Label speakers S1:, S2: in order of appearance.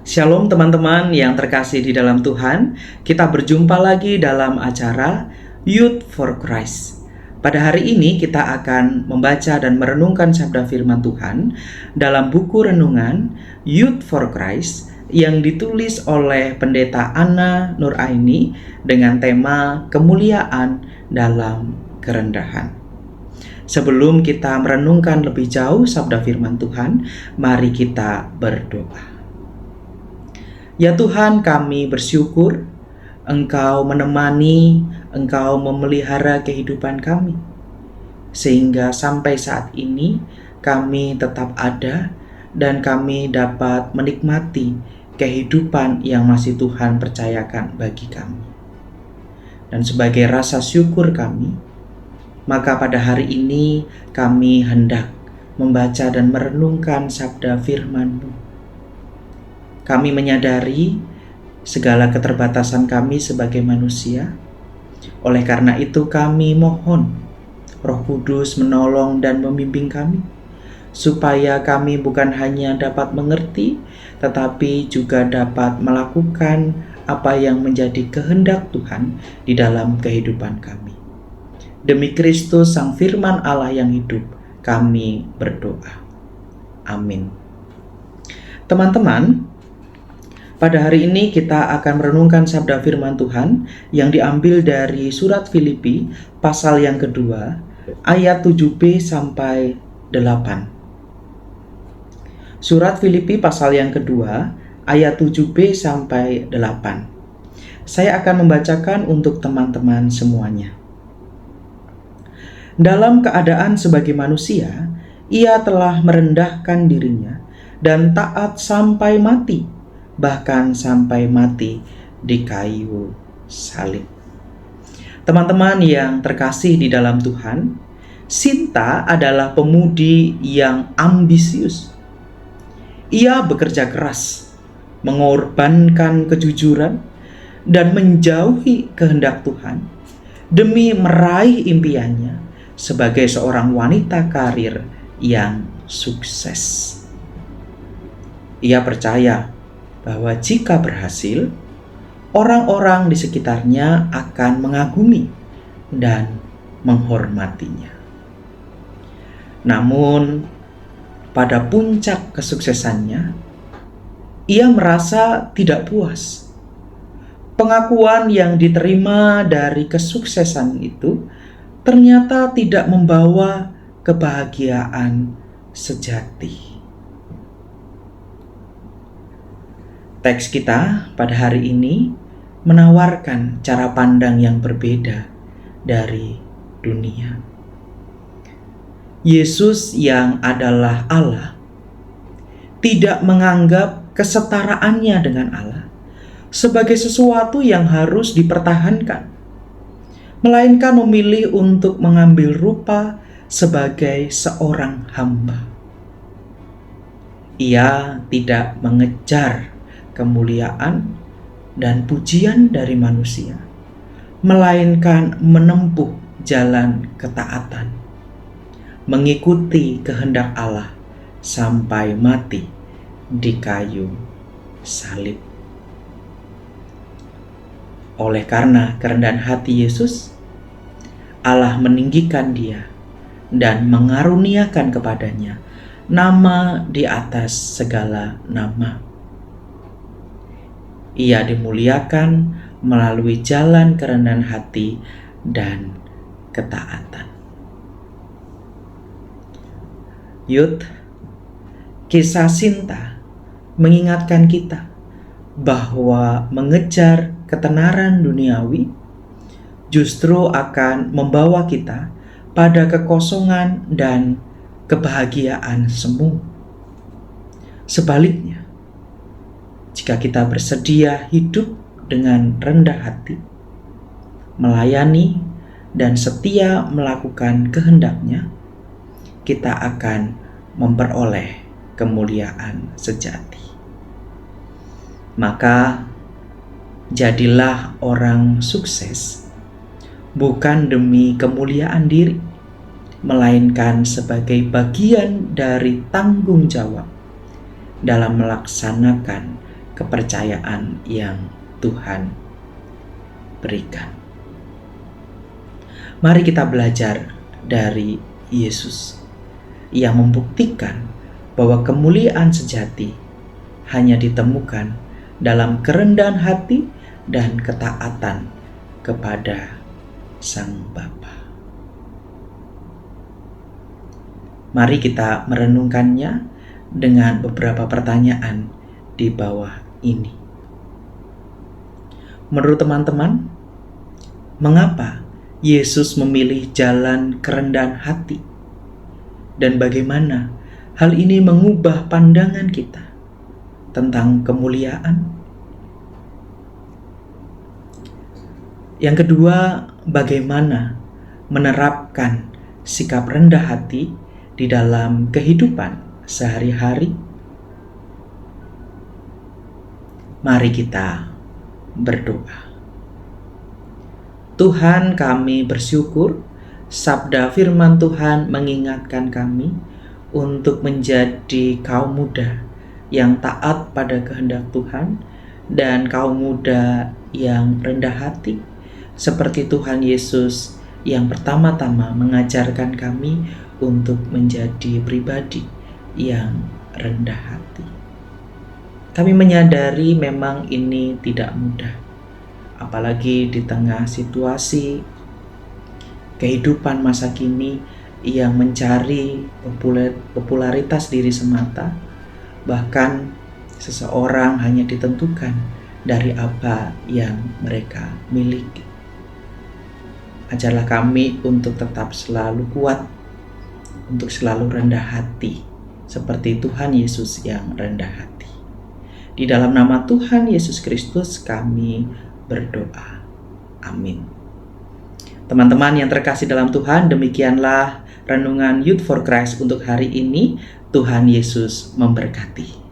S1: Shalom teman-teman yang terkasih di dalam Tuhan. Kita berjumpa lagi dalam acara Youth for Christ. Pada hari ini kita akan membaca dan merenungkan sabda firman Tuhan dalam buku renungan Youth for Christ yang ditulis oleh Pendeta Anna Nuraini dengan tema kemuliaan dalam kerendahan. Sebelum kita merenungkan lebih jauh sabda firman Tuhan, mari kita berdoa. Ya Tuhan, kami bersyukur Engkau menemani, Engkau memelihara kehidupan kami, sehingga sampai saat ini kami tetap ada dan kami dapat menikmati kehidupan yang masih Tuhan percayakan bagi kami. Dan sebagai rasa syukur kami, maka pada hari ini kami hendak membaca dan merenungkan sabda firman-Mu. Kami menyadari segala keterbatasan kami sebagai manusia. Oleh karena itu kami mohon Roh Kudus menolong dan membimbing kami, supaya kami bukan hanya dapat mengerti, tetapi juga dapat melakukan apa yang menjadi kehendak Tuhan di dalam kehidupan kami. Demi Kristus Sang Firman Allah yang hidup, kami berdoa. Amin. Teman-teman, pada hari ini kita akan merenungkan sabda firman Tuhan yang diambil dari surat Filipi pasal yang kedua ayat 7b sampai 8. Surat Filipi pasal yang kedua ayat 7b sampai 8. Saya akan membacakan untuk teman-teman semuanya. Dalam keadaan sebagai manusia, ia telah merendahkan dirinya dan taat sampai mati, bahkan sampai mati di kayu salib. Teman-teman yang terkasih di dalam Tuhan, Sinta adalah pemudi yang ambisius. Ia bekerja keras, mengorbankan kejujuran, dan menjauhi kehendak Tuhan demi meraih impiannya sebagai seorang wanita karir yang sukses. Ia percaya bahwa jika berhasil, orang-orang di sekitarnya akan mengagumi dan menghormatinya. Namun, pada puncak kesuksesannya, ia merasa tidak puas. Pengakuan yang diterima dari kesuksesan itu ternyata tidak membawa kebahagiaan sejati. Teks kita pada hari ini menawarkan cara pandang yang berbeda dari dunia. Yesus yang adalah Allah tidak menganggap kesetaraannya dengan Allah sebagai sesuatu yang harus dipertahankan, melainkan memilih untuk mengambil rupa sebagai seorang hamba. Ia tidak mengejar kemuliaan dan pujian dari manusia, melainkan menempuh jalan ketaatan, mengikuti kehendak Allah sampai mati di kayu salib. Oleh karena kerendahan hati Yesus, Allah meninggikan dia dan mengaruniakan kepadanya nama di atas segala nama. Ia dimuliakan melalui jalan kerendahan hati dan ketaatan. Youth, kisah Sinta mengingatkan kita bahwa mengejar ketenaran duniawi justru akan membawa kita pada kekosongan dan kebahagiaan semu. Sebaliknya, jika kita bersedia hidup dengan rendah hati, melayani dan setia melakukan kehendak-Nya, kita akan memperoleh kemuliaan sejati. Maka, jadilah orang sukses bukan demi kemuliaan diri, melainkan sebagai bagian dari tanggung jawab dalam melaksanakan kepercayaan yang Tuhan berikan. Mari kita belajar dari Yesus yang membuktikan bahwa kemuliaan sejati hanya ditemukan dalam kerendahan hati dan ketaatan kepada Sang Bapa. Mari kita merenungkannya dengan beberapa pertanyaan di bawah ini. Menurut teman-teman, mengapa Yesus memilih jalan kerendahan hati? Dan bagaimana hal ini mengubah pandangan kita tentang kemuliaan? Yang kedua, bagaimana menerapkan sikap rendah hati di dalam kehidupan sehari-hari? Mari kita berdoa. Tuhan, kami bersyukur sabda firman Tuhan mengingatkan kami untuk menjadi kaum muda yang taat pada kehendak Tuhan dan kaum muda yang rendah hati, seperti Tuhan Yesus yang pertama-tama mengajarkan kami untuk menjadi pribadi yang rendah hati. Kami menyadari memang ini tidak mudah, apalagi di tengah situasi kehidupan masa kini yang mencari popularitas diri semata. Bahkan seseorang hanya ditentukan dari apa yang mereka miliki. Ajarlah kami untuk tetap selalu kuat, untuk selalu rendah hati, seperti Tuhan Yesus yang rendah hati. Di dalam nama Tuhan Yesus Kristus kami berdoa. Amin. Teman-teman yang terkasih dalam Tuhan, demikianlah renungan Youth for Christ untuk hari ini. Tuhan Yesus memberkati.